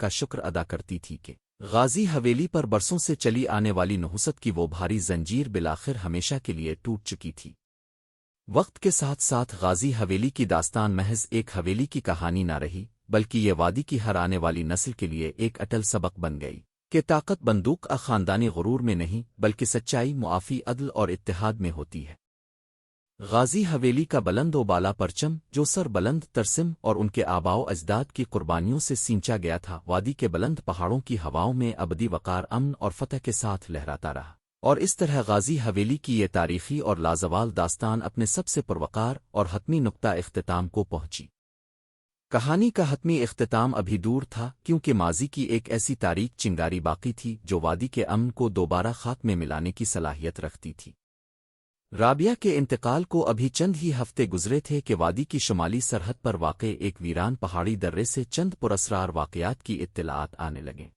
کا شکر ادا کرتی تھی کہ غازی حویلی پر برسوں سے چلی آنے والی نحوست کی وہ بھاری زنجیر بالآخر ہمیشہ کے لیے ٹوٹ چکی تھی۔ وقت کے ساتھ ساتھ غازی حویلی کی داستان محض ایک حویلی کی کہانی نہ رہی، بلکہ یہ وادی کی ہر آنے والی نسل کے لیے ایک اٹل سبق بن گئی کہ طاقت بندوق خاندانی غرور میں نہیں بلکہ سچائی، معافی، عدل اور اتحاد میں ہوتی ہے۔ غازی حویلی کا بلند و بالا پرچم، جو سر بلند ترسم اور ان کے آباء و اجداد کی قربانیوں سے سینچا گیا تھا، وادی کے بلند پہاڑوں کی ہواؤں میں ابدی وقار، امن اور فتح کے ساتھ لہراتا رہا، اور اس طرح غازی حویلی کی یہ تاریخی اور لازوال داستان اپنے سب سے پروقار اور حتمی نقطہ اختتام کو پہنچی۔ کہانی کا حتمی اختتام ابھی دور تھا، کیونکہ ماضی کی ایک ایسی تاریک چنگاری باقی تھی جو وادی کے امن کو دوبارہ خاک میں ملانے کی صلاحیت رکھتی تھی۔ رابعہ کے انتقال کو ابھی چند ہی ہفتے گزرے تھے کہ وادی کی شمالی سرحد پر واقع ایک ویران پہاڑی درے سے چند پراسرار واقعات کی اطلاعات آنے لگیں۔